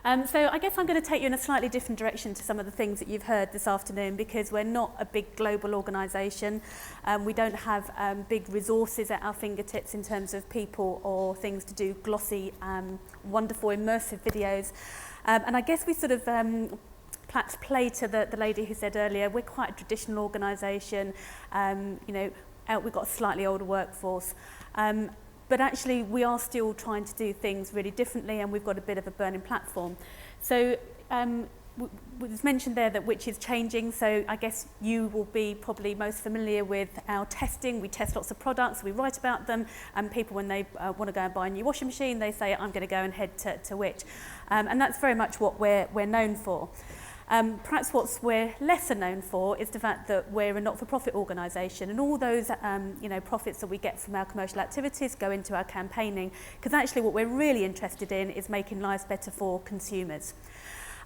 So I guess I'm going to take you in a slightly different direction to some of the things that you've heard this afternoon, because we're not a big global organisation. We don't have big resources at our fingertips in terms of people or things to do glossy, wonderful, immersive videos. And I guess we sort of perhaps play to the lady who said earlier, we're quite a traditional organisation. We've got a slightly older workforce. But actually, we are still trying to do things really differently, and we've got a bit of a burning platform. So it was mentioned there that which is changing. So I guess you will be probably most familiar with our testing. We test lots of products, we write about them, and people, when they want to go and buy a new washing machine, they say, I'm going to go and head to which. And that's very much what we're known for. Perhaps what we're lesser known for is the fact that we're a not-for-profit organisation, and all those profits that we get from our commercial activities go into our campaigning, because actually what we're really interested in is making lives better for consumers.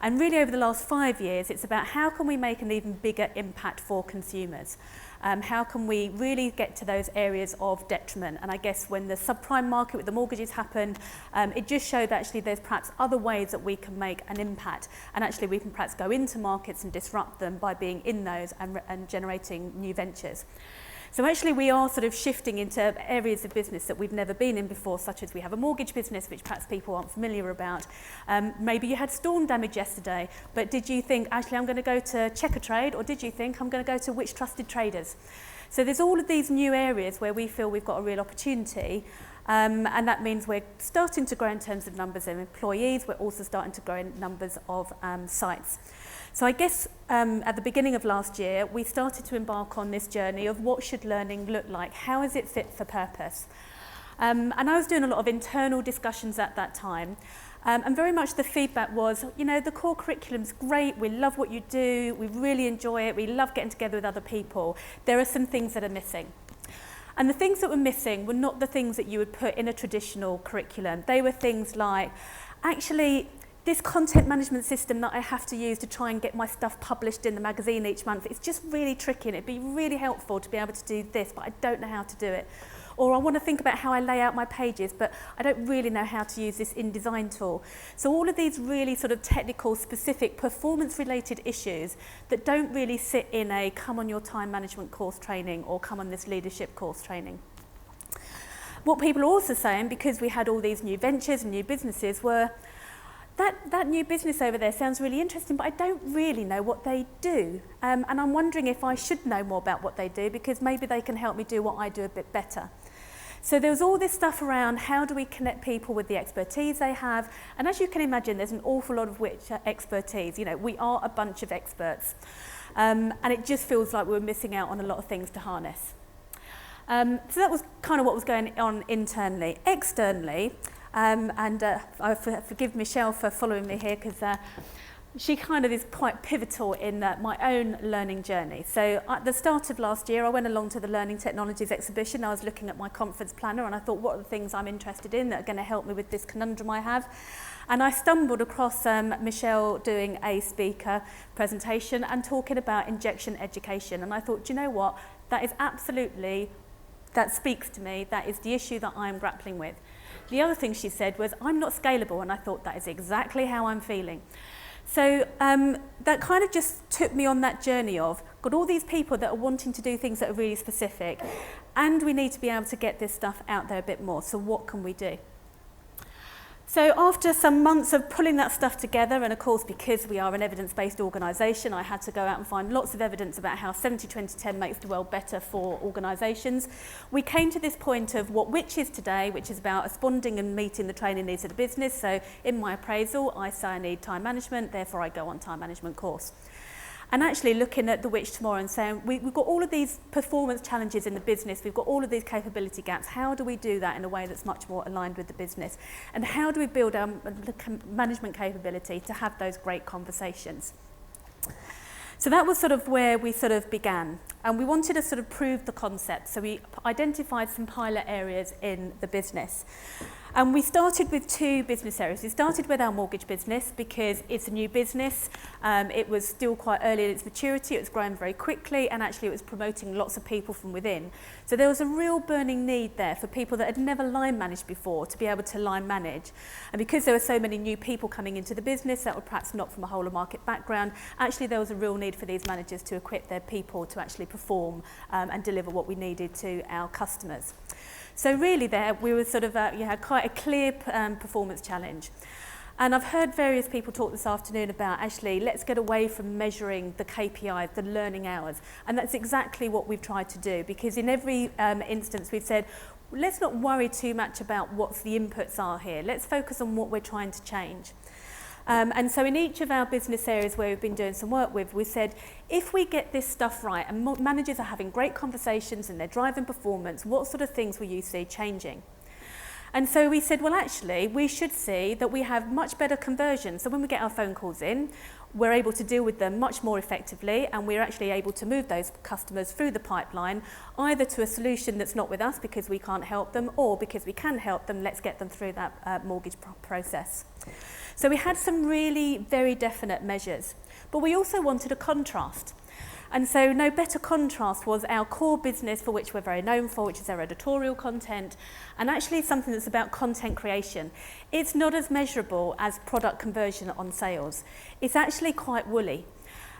And really over the last 5 years, it's about how can we make an even bigger impact for consumers? How can we really get to those areas of detriment? And I guess when the subprime market with the mortgages happened, it just showed that actually there's perhaps other ways that we can make an impact. And actually we can perhaps go into markets and disrupt them by being in those and generating new ventures. So actually we are sort of shifting into areas of business that we've never been in before, such as we have a mortgage business, which perhaps people aren't familiar about. Maybe you had storm damage yesterday, but did you think, actually I'm going to go to Checkatrade, or did you think I'm going to go to Which Trusted Traders? So there's all of these new areas where we feel we've got a real opportunity. And that means we're starting to grow in terms of numbers of employees. We're also starting to grow in numbers of sites. So I guess at the beginning of last year, we started to embark on this journey of what should learning look like? How is it fit for purpose? And I was doing a lot of internal discussions at that time. And very much the feedback was, the core curriculum's great, we love what you do, we really enjoy it, we love getting together with other people. There are some things that are missing. And the things that were missing were not the things that you would put in a traditional curriculum. They were things like, actually, this content management system that I have to use to try and get my stuff published in the magazine each month, it's just really tricky, and it'd be really helpful to be able to do this, but I don't know how to do it. Or I want to think about how I lay out my pages, but I don't really know how to use this InDesign tool. So all of these really sort of technical, specific, performance-related issues that don't really sit in a come on your time management course training or come on this leadership course training. What people are also saying, because we had all these new ventures and new businesses, were that new business over there sounds really interesting, but I don't really know what they do. And I'm wondering if I should know more about what they do, because maybe they can help me do what I do a bit better. So there was all this stuff around how do we connect people with the expertise they have. And as you can imagine, there's an awful lot of which expertise. We are a bunch of experts. And it just feels like we were missing out on a lot of things to harness. So that was kind of what was going on internally. Externally, I forgive Michelle for following me here, because she kind of is quite pivotal in my own learning journey. So at the start of last year, I went along to the Learning Technologies exhibition. I was looking at my conference planner, and I thought, what are the things I'm interested in that are going to help me with this conundrum I have? And I stumbled across Michelle doing a speaker presentation and talking about injection education. And I thought, do you know what? That is absolutely, that speaks to me. That is the issue that I'm grappling with. The other thing she said was, I'm not scalable, and I thought that is exactly how I'm feeling. So that kind of just took me on that journey of, got all these people that are wanting to do things that are really specific, and we need to be able to get this stuff out there a bit more, so what can we do? So after some months of pulling that stuff together, and of course because we are an evidence-based organisation, I had to go out and find lots of evidence about how 70-20-10 makes the world better for organisations. We came to this point of what Which is today, which is about responding and meeting the training needs of the business. So in my appraisal, I say I need time management, therefore I go on time management course. And actually looking at the Which tomorrow and saying, we've got all of these performance challenges in the business, we've got all of these capability gaps, how do we do that in a way that's much more aligned with the business? And how do we build our management capability to have those great conversations? So that was sort of where we sort of began. And we wanted to sort of prove the concept. So we identified some pilot areas in the business. And we started with 2 business areas. We started with our mortgage business because it's a new business. It was still quite early in its maturity. It was growing very quickly, and actually it was promoting lots of people from within. So there was a real burning need there for people that had never line managed before to be able to line manage. And because there were so many new people coming into the business that were perhaps not from a whole of market background, actually there was a real need for these managers to equip their people to actually perform and deliver what we needed to our customers. So really there, we were sort of, you had quite a clear performance challenge. And I've heard various people talk this afternoon about actually, let's get away from measuring the KPIs, the learning hours. And that's exactly what we've tried to do, because in every instance we've said, let's not worry too much about what the inputs are here. Let's focus on what we're trying to change. And so in each of our business areas where we've been doing some work with, we said, if we get this stuff right and managers are having great conversations and they're driving performance, what sort of things will you see changing? And so we said, well, actually, we should see that we have much better conversion. So when we get our phone calls in, we're able to deal with them much more effectively, and we're actually able to move those customers through the pipeline, either to a solution that's not with us because we can't help them, or because we can help them, let's get them through that mortgage process. So we had some really very definite measures, but we also wanted a contrast. And so no better contrast was our core business, for which we're very known for, which is our editorial content, and actually something that's about content creation. It's not as measurable as product conversion on sales. It's actually quite woolly.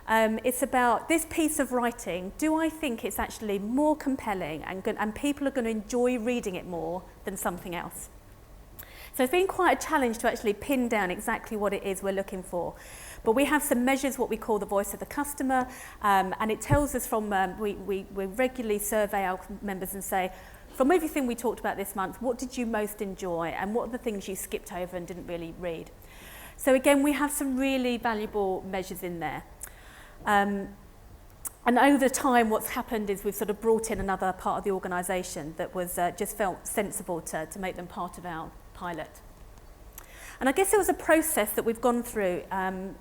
It's about this piece of writing, do I think it's actually more compelling and people are going to enjoy reading it more than something else? So it's been quite a challenge to actually pin down exactly what it is we're looking for. But we have some measures, what we call the voice of the customer, and it tells us from, we regularly survey our members and say, from everything we talked about this month, what did you most enjoy and what are the things you skipped over and didn't really read? So again, we have some really valuable measures in there. And over time, what's happened is we've sort of brought in another part of the organisation that was just felt sensible to make them part of our pilot. And I guess it was a process that we've gone through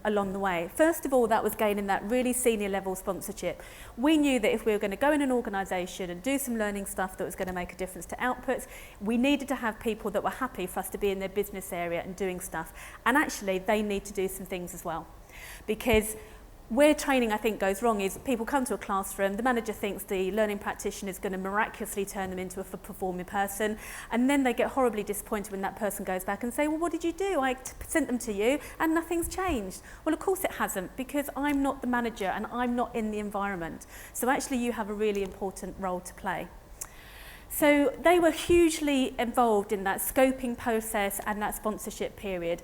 along the way. First of all, that was gaining that really senior level sponsorship. We knew that if we were going to go in an organisation and do some learning stuff that was going to make a difference to outputs, we needed to have people that were happy for us to be in their business area and doing stuff. And actually, they need to do some things as well. Because where training, I think, goes wrong is people come to a classroom, the manager thinks the learning practitioner is going to miraculously turn them into a performing person, and then they get horribly disappointed when that person goes back and say, well, what did you do? I sent them to you and nothing's changed. Well, of course it hasn't, because I'm not the manager and I'm not in the environment. So actually you have a really important role to play. So they were hugely involved in that scoping process and that sponsorship period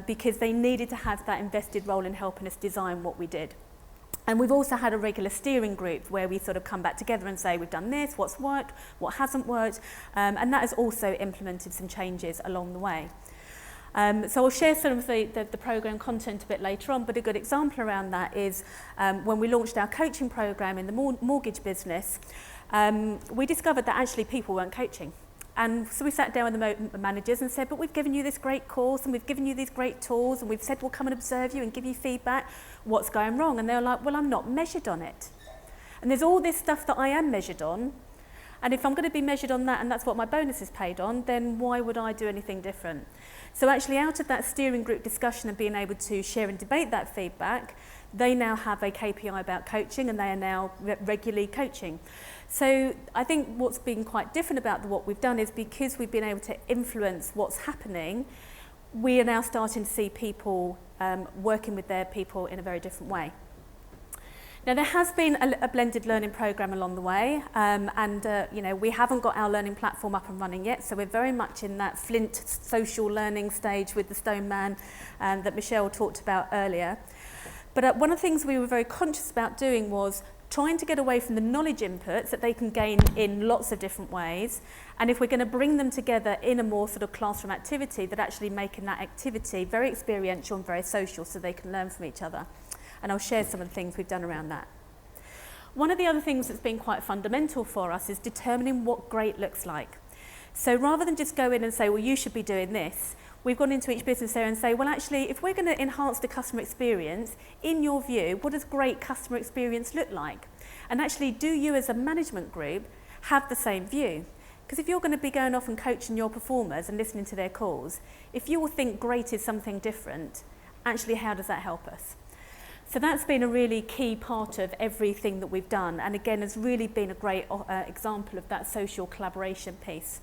because they needed to have that invested role in helping us design what we did. And we've also had a regular steering group where we sort of come back together and say, we've done this, what's worked, what hasn't worked, and that has also implemented some changes along the way. So I'll share some of the programme content a bit later on, but a good example around that is when we launched our coaching programme in the mortgage business, we discovered that actually people weren't coaching. And so we sat down with the managers and said, but we've given you this great course and we've given you these great tools and we've said we'll come and observe you and give you feedback. What's going wrong? And they were like, well, I'm not measured on it. And there's all this stuff that I am measured on. And if I'm going to be measured on that and that's what my bonus is paid on, then why would I do anything different? So actually out of that steering group discussion and being able to share and debate that feedback, they now have a KPI about coaching and they are now regularly coaching. So I think what's been quite different about what we've done is because we've been able to influence what's happening, we are now starting to see people working with their people in a very different way. Now there has been a blended learning programme along the way you know, we haven't got our learning platform up and running yet, so we're very much in that Flint social learning stage with the Stone Man that Michelle talked about earlier. But one of the things we were very conscious about doing was trying to get away from the knowledge inputs that they can gain in lots of different ways, and if we're going to bring them together in a more sort of classroom activity, that actually making that activity very experiential and very social so they can learn from each other. And I'll share some of the things we've done around that. One of the other things that's been quite fundamental for us is determining what great looks like. So rather than just go in and say, well, you should be doing this, we've gone into each business area and say, well, actually, if we're going to enhance the customer experience, in your view, what does great customer experience look like? And actually, do you as a management group have the same view? Because if you're going to be going off and coaching your performers and listening to their calls, if you all think great is something different, actually how does that help us? So that's been a really key part of everything that we've done, and again has really been a great example of that social collaboration piece.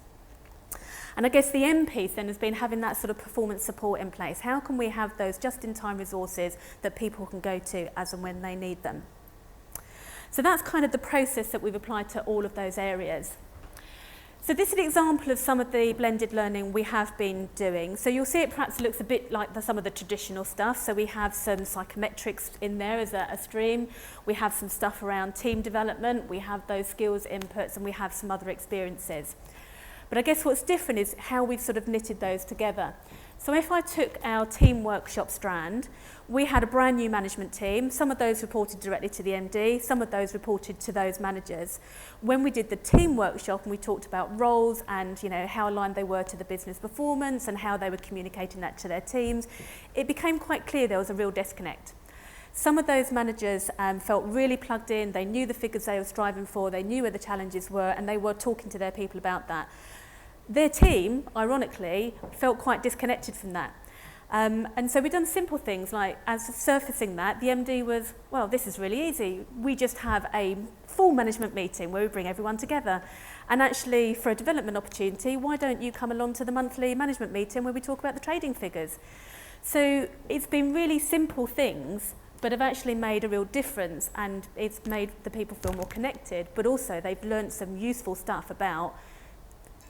And I guess the M piece then has been having that sort of performance support in place. How can we have those just-in-time resources that people can go to as and when they need them? So that's kind of the process that we've applied to all of those areas. So this is an example of some of the blended learning we have been doing. So you'll see it perhaps looks a bit like some of the traditional stuff. So we have some psychometrics in there as a stream. We have some stuff around team development. We have those skills inputs, and we have some other experiences. But I guess what's different is how we've sort of knitted those together. So if I took our team workshop strand, we had a brand new management team. Some of those reported directly to the MD, some of those reported to those managers. When we did the team workshop and we talked about roles and how aligned they were to the business performance and how they were communicating that to their teams, it became quite clear there was a real disconnect. Some of those managers felt really plugged in, they knew the figures they were striving for, they knew where the challenges were, and they were talking to their people about that. Their team, ironically, felt quite disconnected from that. And so we've done simple things like, as surfacing that, the MD was, well, this is really easy. We just have a full management meeting where we bring everyone together. And actually, for a development opportunity, why don't you come along to the monthly management meeting where we talk about the trading figures? So it's been really simple things, but have actually made a real difference, and it's made the people feel more connected, but also they've learned some useful stuff about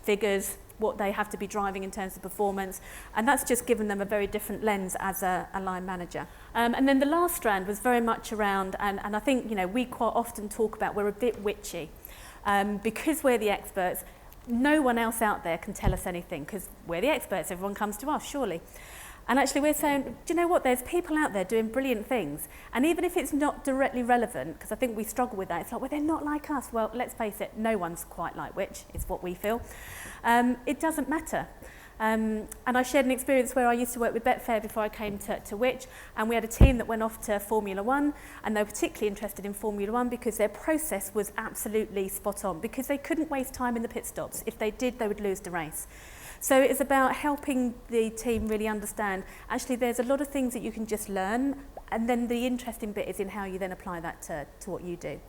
figures, what they have to be driving in terms of performance, and that's just given them a very different lens as a line manager. And then the last strand was very much around, and I think we quite often talk about we're a bit witchy, because we're the experts. No one else out there can tell us anything because we're the experts. Everyone comes to us, surely. And actually we're saying, do you know what, there's people out there doing brilliant things. And even if it's not directly relevant, because I think we struggle with that, it's like, well, they're not like us. Well, let's face it, no one's quite like Which, is what we feel. It doesn't matter. And I shared an experience where I used to work with Betfair before I came to Which, and we had a team that went off to Formula One, and they were particularly interested in Formula One because their process was absolutely spot on, because they couldn't waste time in the pit stops. If they did, they would lose the race. So it's about helping the team really understand, actually there's a lot of things that you can just learn, and then the interesting bit is in how you then apply that to what you do.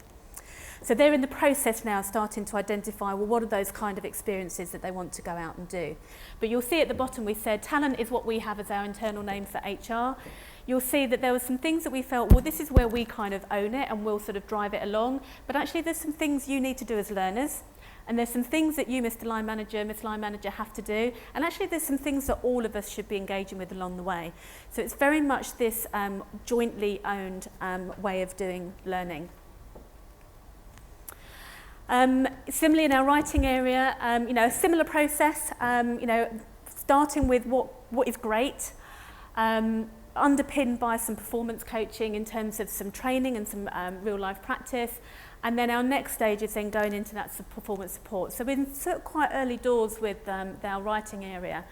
So they're in the process now starting to identify, well, what are those kind of experiences that they want to go out and do. But you'll see at the bottom we said talent is what we have as our internal name for HR. You'll see that there were some things that we felt, well, this is where we kind of own it and we'll sort of drive it along. But actually there's some things you need to do as learners. And there's some things that you, Mr. Line Manager, Miss Line Manager, have to do. And actually there's some things that all of us should be engaging with along the way. So it's very much this jointly owned way of doing learning. Similarly in our writing area, a similar process, starting with what is great, underpinned by some performance coaching in terms of some training and some real life practice. And then our next stage is then going into that performance support. So we're in sort of quite early doors with our writing area.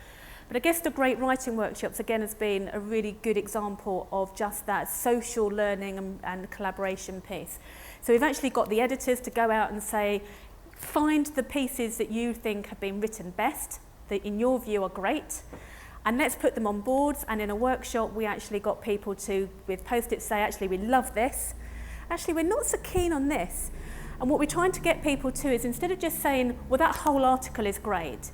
But I guess the Great Writing Workshops, again, has been a really good example of just that social learning and collaboration piece. So we've actually got the editors to go out and say, find the pieces that you think have been written best, that in your view are great, and let's put them on boards. And in a workshop, we actually got people to, with Post-its, say, actually, we love this. Actually, we're not so keen on this. And what we're trying to get people to is, instead of just saying, well, that whole article is great,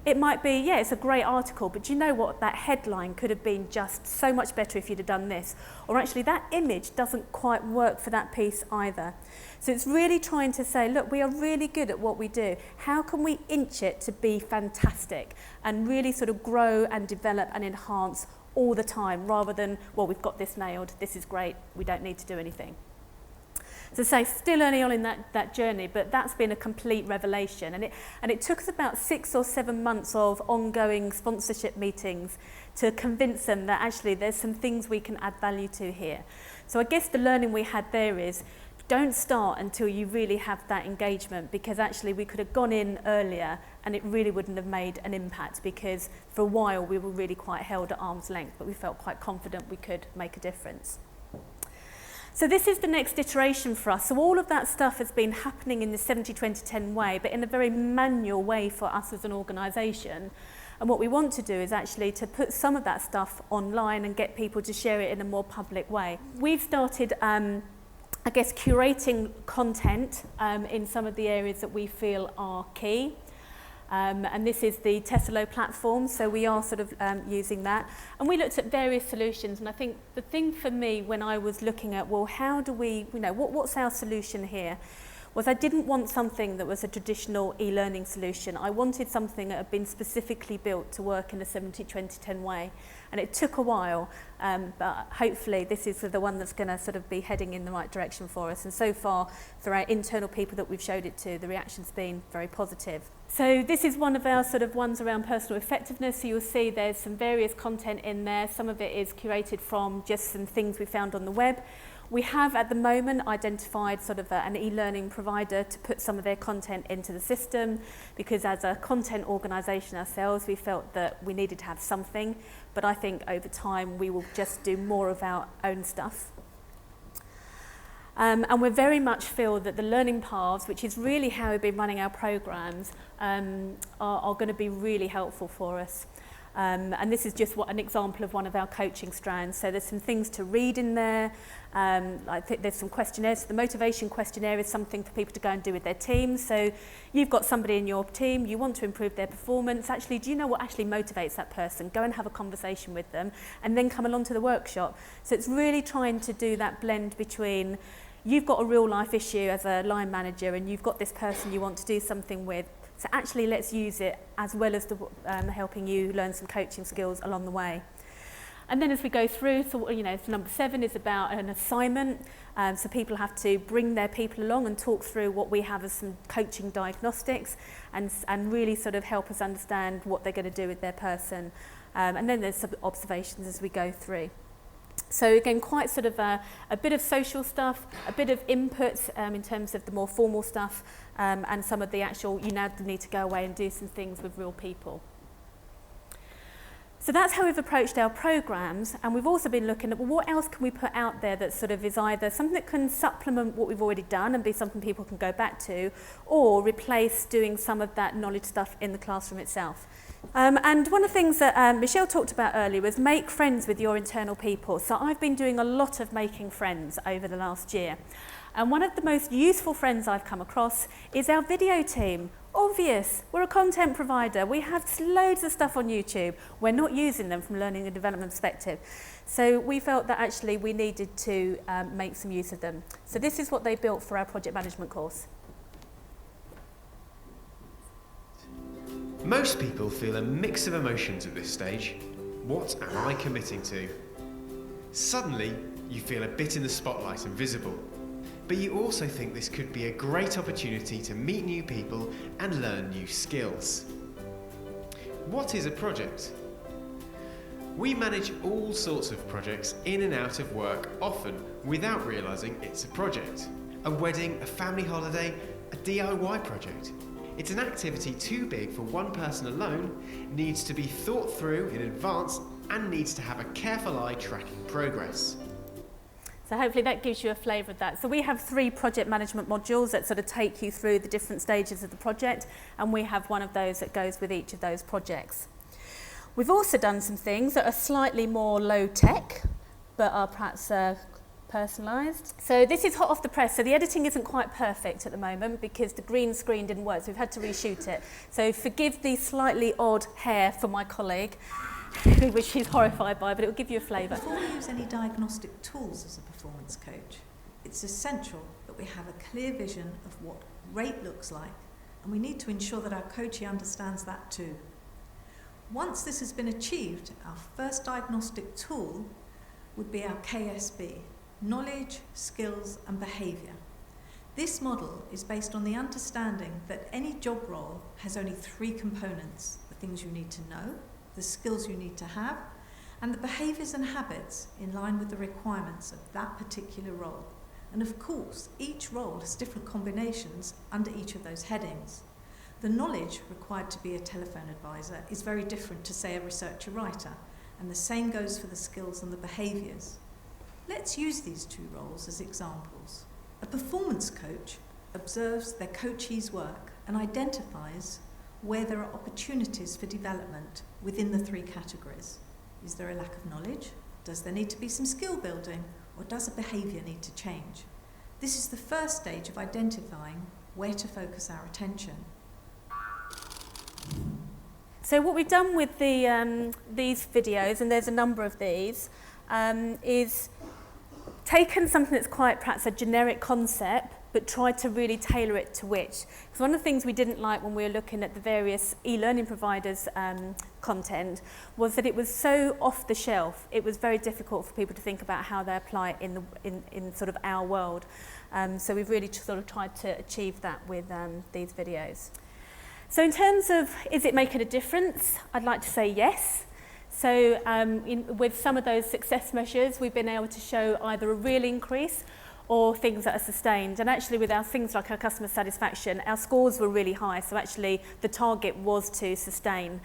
it might be, yeah, it's a great article, but do you know what? That headline could have been just so much better if you'd have done this. Or actually, that image doesn't quite work for that piece either. So it's really trying to say, look, we are really good at what we do. How can we inch it to be fantastic and really sort of grow and develop and enhance all the time, rather than, well, we've got this nailed, this is great, we don't need to do anything. So say still early on in that journey, but that's been a complete revelation. And it took us about 6 or 7 months of ongoing sponsorship meetings to convince them that actually there's some things we can add value to here. So I guess the learning we had there is, don't start until you really have that engagement, because actually we could have gone in earlier and it really wouldn't have made an impact, because for a while we were really quite held at arm's length, but we felt quite confident we could make a difference. So this is the next iteration for us. So all of that stuff has been happening in the 70-20-10 way, but in a very manual way for us as an organisation. And what we want to do is actually to put some of that stuff online and get people to share it in a more public way. We've started, I guess, curating content in some of the areas that we feel are key. And this is the Tesla platform, so we are sort of using that. And we looked at various solutions, and I think the thing for me when I was looking at, well, how do we, what's our solution here, was I didn't want something that was a traditional e-learning solution. I wanted something that had been specifically built to work in a 70-20-10 way. And it took a while, but hopefully this is the one that's going to sort of be heading in the right direction for us. And so far, for our internal people that we've showed it to, the reaction's been very positive. So this is one of our sort of ones around personal effectiveness. So you'll see there's some various content in there. Some of it is curated from just some things we found on the web. We have at the moment identified sort of an e-learning provider to put some of their content into the system, because as a content organisation ourselves, we felt that we needed to have something, but I think over time we will just do more of our own stuff. And we very much feel that the learning paths, which is really how we've been running our programmes, are going to be really helpful for us. And this is just an example of one of our coaching strands. So there's some things to read in there. I think there's some questionnaires. The motivation questionnaire is something for people to go and do with their teams. So you've got somebody in your team, you want to improve their performance. Actually, do you know what actually motivates that person? Go and have a conversation with them and then come along to the workshop. So it's really trying to do that blend between you've got a real life issue as a line manager and you've got this person you want to do something with. So actually let's use it as well as helping you learn some coaching skills along the way. And then as we go through, so number 7 is about an assignment. So people have to bring their people along and talk through what we have as some coaching diagnostics and really sort of help us understand what they're going to do with their person. And then there's some observations as we go through. So again, quite sort of a bit of social stuff, a bit of input in terms of the more formal stuff, and some of the actual, you now need to go away and do some things with real people. So that's how we've approached our programmes, and we've also been looking at, well, what else can we put out there that sort of is either something that can supplement what we've already done and be something people can go back to, or replace doing some of that knowledge stuff in the classroom itself. And one of the things that Michelle talked about earlier was make friends with your internal people. So I've been doing a lot of making friends over the last year. And one of the most useful friends I've come across is our video team. Obvious, we're a content provider. We have loads of stuff on YouTube. We're not using them from a learning and development perspective. So we felt that actually we needed to make some use of them. So this is what they built for our project management course. Most people feel a mix of emotions at this stage. What am I committing to? Suddenly, you feel a bit in the spotlight and visible. But you also think this could be a great opportunity to meet new people and learn new skills. What is a project? We manage all sorts of projects in and out of work, often without realising it's a project. A wedding, a family holiday, a DIY project. It's an activity too big for one person alone, needs to be thought through in advance, and needs to have a careful eye tracking progress. So hopefully that gives you a flavour of that. So we have 3 project management modules that sort of take you through the different stages of the project, and we have one of those that goes with each of those projects. We've also done some things that are slightly more low tech, but are perhaps personalised. So this is hot off the press. So the editing isn't quite perfect at the moment because the green screen didn't work, so we've had to reshoot it. So forgive the slightly odd hair for my colleague, which she's horrified by, but it will give you a flavour. Before we use any diagnostic tools as a performance coach, it's essential that we have a clear vision of what great looks like, and we need to ensure that our coachee understands that too. Once this has been achieved, our first diagnostic tool would be our KSB, knowledge, skills and behaviour. This model is based on the understanding that any job role has only 3 components: the things you need to know, the skills you need to have, and the behaviours and habits in line with the requirements of that particular role. And of course, each role has different combinations under each of those headings. The knowledge required to be a telephone advisor is very different to, say, a researcher writer, and the same goes for the skills and the behaviours. Let's use these two roles as examples. A performance coach observes their coachee's work and identifies where there are opportunities for development within the three categories. Is there a lack of knowledge? Does there need to be some skill building? Or does a behaviour need to change? This is the first stage of identifying where to focus our attention. So what we've done with these videos, and there's a number of these, is taken something that's quite perhaps a generic concept, but tried to really tailor it to which. Because one of the things we didn't like when we were looking at the various e-learning providers' content was that it was so off the shelf. It was very difficult for people to think about how they apply it in sort of our world. So we've really sort of tried to achieve that with these videos. So in terms of, is it making a difference? I'd like to say yes. So with some of those success measures, we've been able to show either a real increase or things that are sustained. And actually with our things like our customer satisfaction, our scores were really high. So actually the target was to sustain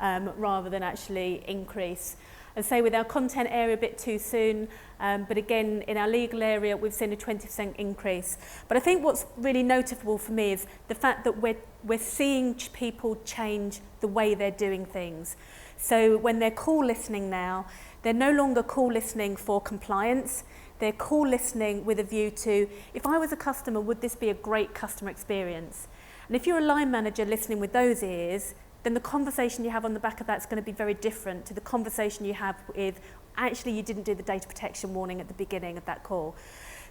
rather than actually increase. And say with our content area a bit too soon, but again in our legal area we've seen a 20% increase. But I think what's really notable for me is the fact that we're seeing people change the way they're doing things. So when they're call listening now, they're no longer call listening for compliance. They're call listening with a view to, if I was a customer, would this be a great customer experience? And if you're a line manager listening with those ears, then the conversation you have on the back of that's going to be very different to the conversation you have with, actually you didn't do the data protection warning at the beginning of that call.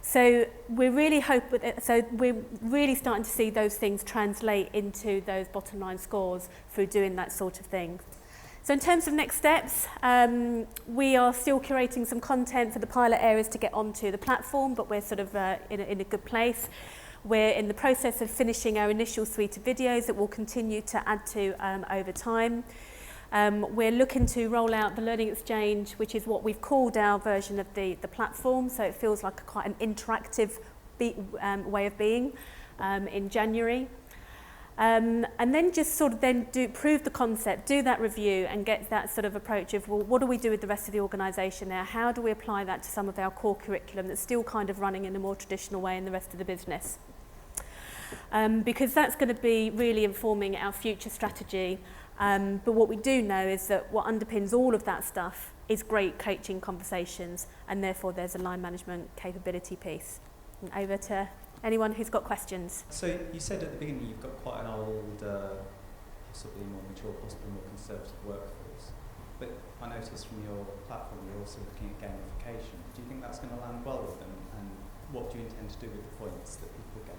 So we're really starting to see those things translate into those bottom line scores through doing that sort of thing. So in terms of next steps, we are still curating some content for the pilot areas to get onto the platform, but we're sort of in a good place. We're in the process of finishing our initial suite of videos that we'll continue to add to over time. We're looking to roll out the Learning Exchange, which is what we've called our version of the platform, so it feels like quite an interactive way of being in January. And then just sort of then prove the concept, do that review and get that sort of approach of, well, what do we do with the rest of the organisation now? How do we apply that to some of our core curriculum that's still kind of running in a more traditional way in the rest of the business? Because that's going to be really informing our future strategy. But what we do know is that what underpins all of that stuff is great coaching conversations, and therefore there's a line management capability piece. And over to anyone who's got questions. So you said at the beginning you've got quite an old, possibly more mature, possibly more conservative workforce. But I noticed from your platform you're also looking at gamification. Do you think that's going to land well with them? And what do you intend to do with the points that people get?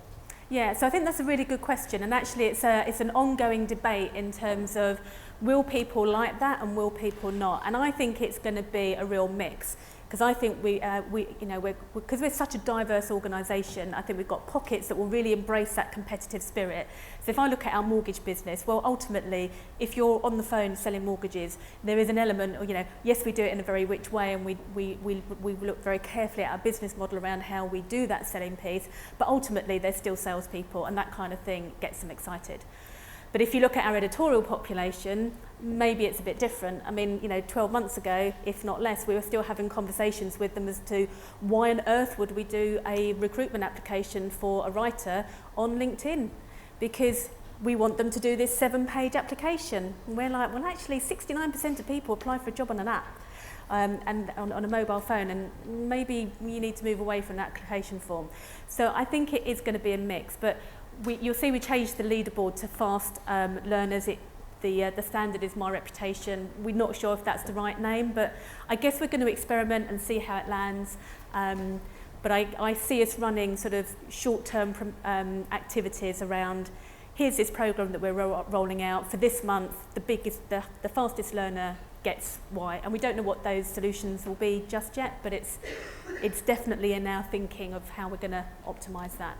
Yeah, so I think that's a really good question, and actually it's an ongoing debate in terms of will people like that and will people not, and I think it's going to be a real mix. Because I think because we're such a diverse organisation, I think we've got pockets that will really embrace that competitive spirit. So if I look at our mortgage business, well, ultimately, if you're on the phone selling mortgages, there is an element of, yes, we do it in a very rich way, and we look very carefully at our business model around how we do that selling piece, but ultimately, there's still salespeople, and that kind of thing gets them excited. But if you look at our editorial population, maybe it's a bit different. I mean, 12 months ago, if not less, we were still having conversations with them as to why on earth would we do a recruitment application for a writer on LinkedIn? Because we want them to do this 7-page application. And we're like, well, actually, 69% of people apply for a job on an app and on a mobile phone, and maybe you need to move away from that application form. So I think it is going to be a mix, but you'll see we changed the leaderboard to fast learners. The standard is My Reputation. We're not sure if that's the right name, but I guess we're going to experiment and see how it lands. But I see us running sort of short-term activities around, here's this program that we're rolling out for this month, the fastest learner gets Y. And we don't know what those solutions will be just yet, but it's definitely in our thinking of how we're going to optimise that.